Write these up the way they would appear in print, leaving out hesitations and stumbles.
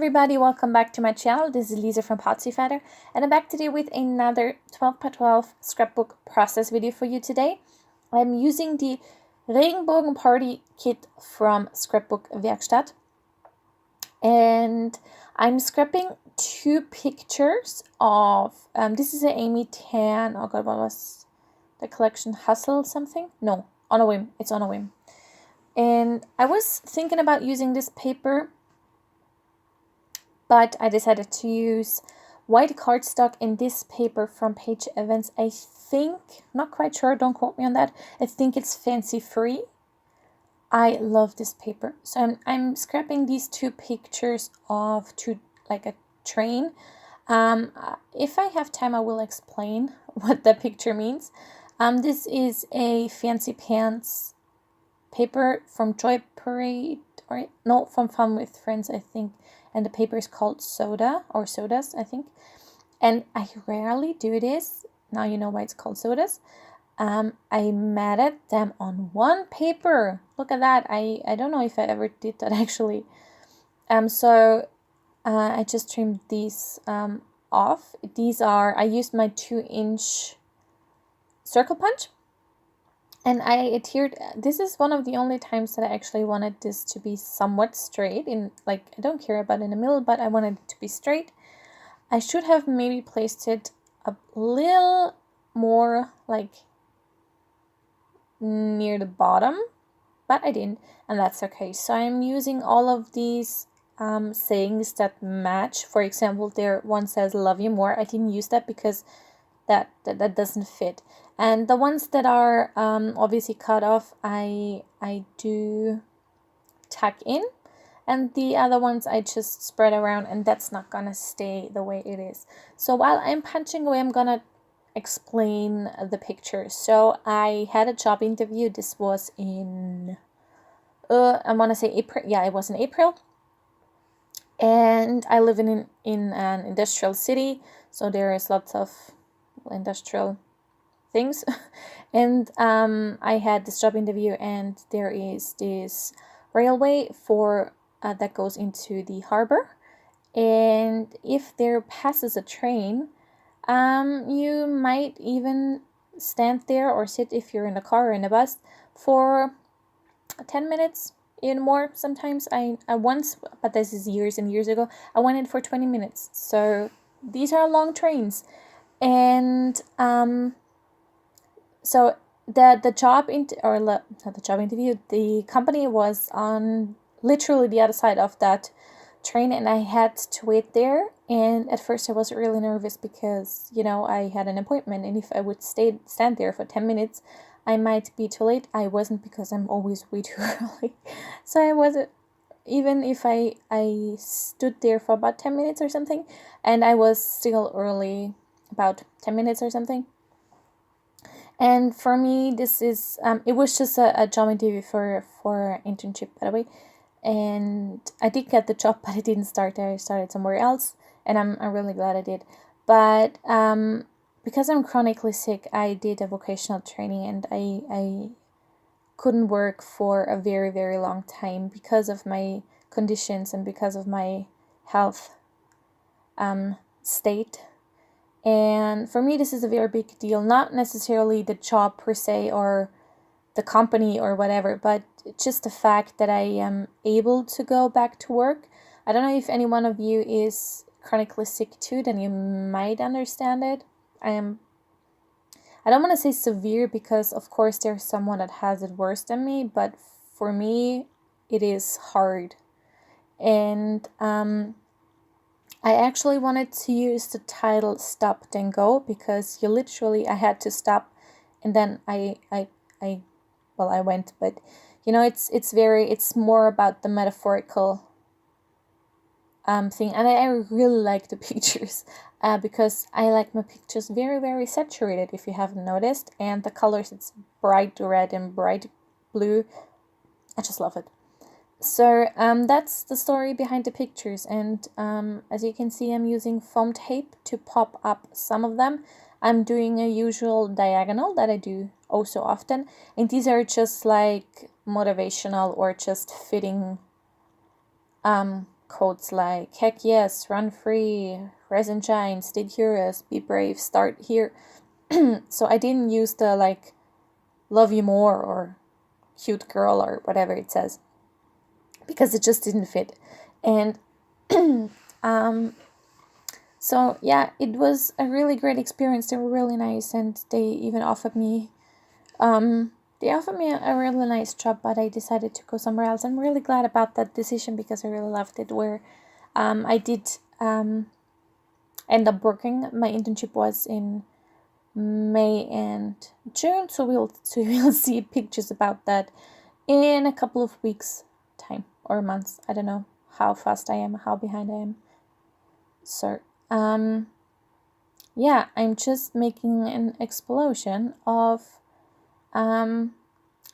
everybody, welcome back to my channel. This is Lisa from Potsyfighter, and I'm back today with another 12x12 scrapbook process video for you today. I'm using the Regenbogen Party Kit from Scrapbook Werkstatt, and I'm scrapping two pictures of, this is an Amy Tan, oh god, what was the collection, Hustle something? No, On a Whim, it's On a Whim. And I was thinking about using this paper, but I decided to use white cardstock in this paper from Page Events. I think, not quite sure, don't quote me on that. I think it's fancy free. I love this paper. So I'm scrapping these two pictures of like a train. If I have time, I will explain what the picture means. This is a Fancy Pants paper from Joy Parade, or no, from Fun with Friends, I think. And the paper is called Soda, or Sodas, I think. And I rarely do this. Now you know why it's called Sodas. I matted them on one paper. Look at that. I don't know if I ever did that actually. So I just trimmed these off. These are, I used my 2-inch circle punch. And I adhered, this is one of the only times that I actually wanted this to be somewhat straight. I don't care about in the middle, but I wanted it to be straight. I should have maybe placed it a little more like near the bottom, but I didn't, and that's okay. So I'm using all of these sayings that match. For example, there one says "love you more." I didn't use that because that doesn't fit. And the ones that are obviously cut off, I do tuck in, and the other ones I just spread around, and that's not gonna stay the way it is. So while I'm punching away, I'm gonna explain the picture. So I had a job interview. This was in I want to say April. Yeah, it was in April. And I live in an industrial city, so there is lots of industrial things. And I had this job interview, and there is this railway for that goes into the harbor, and if there passes a train, you might even stand there or sit, if you're in a car or in a bus, for 10 minutes, even more sometimes. I once, but this is years and years ago, I went in for 20 minutes. So these are long trains. And so the job not the job interview, the company was on literally the other side of that train, and I had to wait there. And at first I was really nervous because, you know, I had an appointment, and if I would stand there for 10 minutes, I might be too late. I wasn't, because I'm always way too early. So I wasn't, even if I stood there for about 10 minutes or something, and I was still early about 10 minutes or something. And for me, this is it was just a job interview for internship, by the way. And I did get the job, but I didn't start there. I started somewhere else, and I'm really glad I did. But because I'm chronically sick, I did a vocational training, and I couldn't work for a very, very long time because of my conditions and because of my health state. And for me, this is a very big deal. Not necessarily the job per se or the company or whatever, but just the fact that I am able to go back to work. I don't know if any one of you is chronically sick too, then you might understand it. I don't want to say severe, because of course there's someone that has it worse than me, but for me it is hard. And I actually wanted to use the title Stop Then Go, because I had to stop, and then I went. But you know, it's more about the metaphorical thing. And I really like the pictures because I like my pictures very, very saturated, if you haven't noticed. And the colors, it's bright red and bright blue. I just love it. So that's the story behind the pictures. And as you can see, I'm using foam tape to pop up some of them. I'm doing a usual diagonal that I do oh so often, and these are just like motivational or just fitting quotes like heck yes, run free, rise and shine, stay curious, be brave, start here. So I didn't use the like love you more or cute girl or whatever it says, because it just didn't fit. And so yeah, it was a really great experience. They were really nice, and they even offered me a really nice job, but I decided to go somewhere else. I'm really glad about that decision because I really loved it. Where I did end up working. My internship was in May and June, so we'll see pictures about that in a couple of weeks time or months. I don't know how fast I am, how behind I am. So yeah, I'm just making an explosion of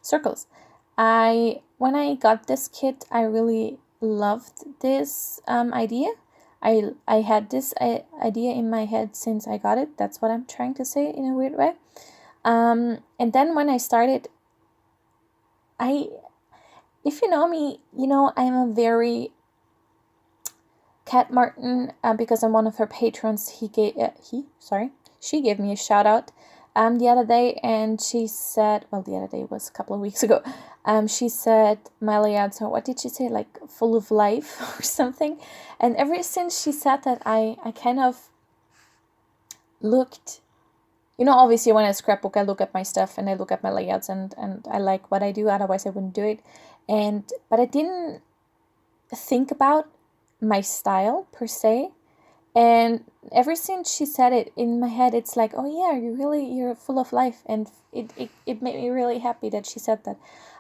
circles. When I got this kit, I really loved this idea. I had this idea in my head since I got it. That's what I'm trying to say in a weird way. And then when I started, if you know me, you know I'm a very Kat Martin, because I'm one of her patrons. She gave me a shout out the other day, and she said, well, the other day was a couple of weeks ago. She said my layouts are, what did she say, like full of life or something. And ever since she said that, I kind of looked, you know, obviously when I scrapbook, I look at my stuff and I look at my layouts, and I like what I do, otherwise I wouldn't do it. But I didn't think about my style per se. And ever since she said it, in my head it's like, oh yeah, you're full of life. And it made me really happy that she said that.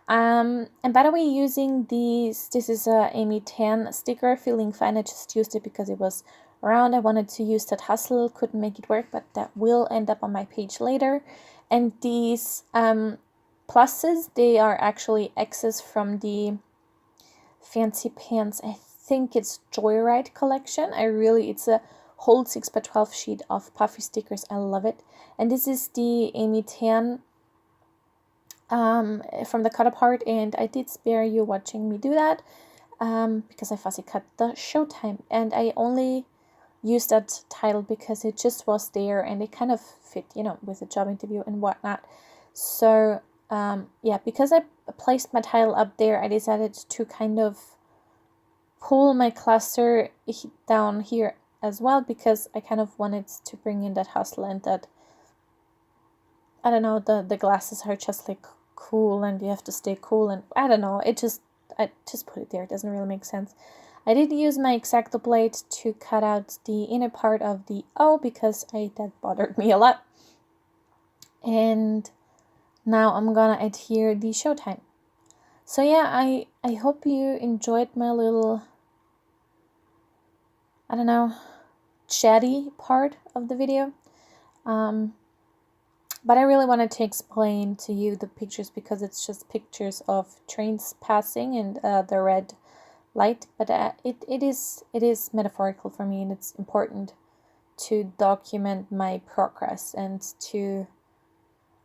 And by the way, using this is a Amy Tan sticker, feeling fine. I just used it because it was around. I wanted to use that hustle, couldn't make it work, but that will end up on my page later. And these pluses, they are actually X's from the Fancy Pants, I think it's Joyride collection. It's a whole 6x12 sheet of puffy stickers. I love it. And this is the Amy Tan from the cut apart, and I did spare you watching me do that because I fussy cut the Showtime, and I only used that title because it just was there and it kind of fit, you know, with the job interview and whatnot. So yeah, because I placed my title up there, I decided to kind of pull my cluster down here as well, because I kind of wanted to bring in that hustle and that, I don't know, the glasses are just like cool and you have to stay cool, and I don't know, I just put it there. It doesn't really make sense. I did use my X-Acto blade to cut out the inner part of the O because that bothered me a lot. And now I'm gonna adhere the Showtime. So yeah, I hope you enjoyed my little, I don't know, chatty part of the video. But I really wanted to explain to you the pictures because it's just pictures of trains passing and the red light. But it is metaphorical for me, and it's important to document my progress and to, you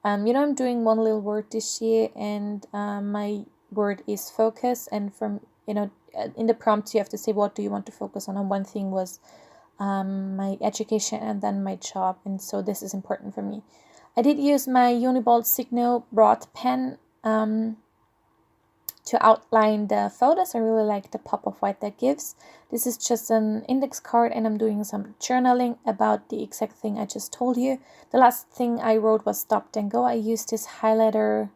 know, I'm doing one little word this year, and my word is focus. And from, you know, in the prompt you have to say what do you want to focus on, and one thing was my education and then my job, and so this is important for me. I did use my Uniball Signo broad pen to outline the photos. I really like the pop of white that gives. This is just an index card, and I'm doing some journaling about the exact thing I just told you. The last thing I wrote was stop then go. I used this highlighter,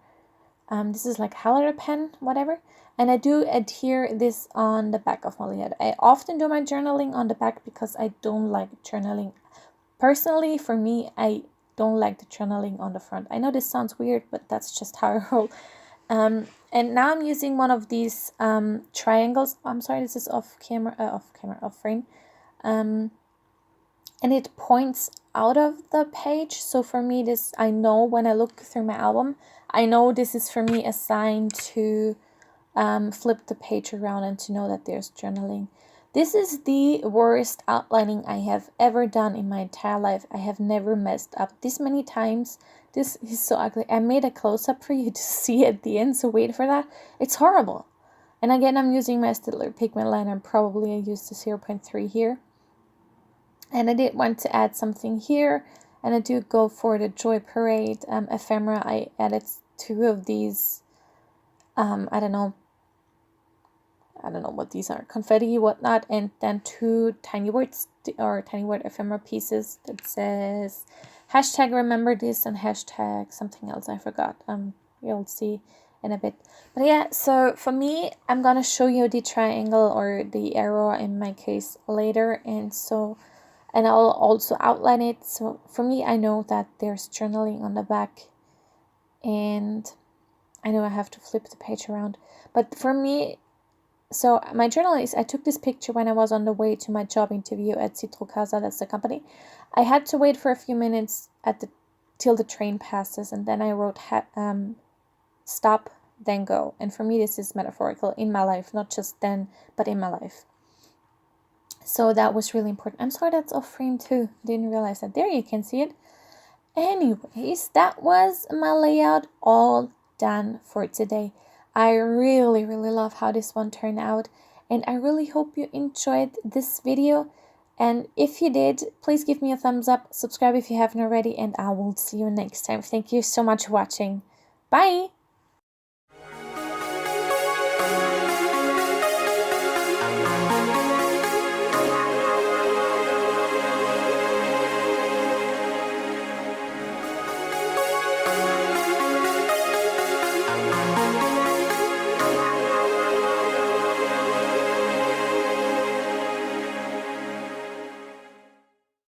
this is like highlighter pen, whatever. And I do adhere this on the back of my lid. I often do my journaling on the back because I don't like journaling. Personally, for me, I don't like the journaling on the front. I know this sounds weird, but that's just how I roll. And now I'm using one of these triangles. I'm sorry, this is off frame. And it points out of the page. So for me, this, I know when I look through my album, I know this is for me a sign to flip the page around and to know that there's journaling. This is the worst outlining I have ever done in my entire life. I have never messed up this many times. This is so ugly. I made a close-up for you to see at the end, so wait for that. It's horrible. And again, I'm using my Staedtler pigment liner. Probably I used the 0.3 here. And I did want to add something here. And I do go for the Joy Parade ephemera. I added 2 of these, I don't know what these are, confetti, whatnot, and then 2 tiny words or tiny word ephemera pieces that says hashtag remember this and hashtag something else I forgot. You'll see in a bit. But yeah, so for me, I'm gonna show you the triangle or the arrow in my case later, and I'll also outline it. So for me, I know that there's journaling on the back, and I know I have to flip the page around, but for me, so my journal is, I took this picture when I was on the way to my job interview at Citrocasa, that's the company. I had to wait for a few minutes till the train passes, and then I wrote stop, then go. And for me, this is metaphorical in my life, not just then, but in my life. So that was really important. I'm sorry that's off frame too. Didn't realize that. There you can see it. Anyways, that was my layout all done for today. I really love how this one turned out, and I really hope you enjoyed this video. And if you did, please give me a thumbs up, subscribe if you haven't already, and I will see you next time. Thank you so much for watching. Bye!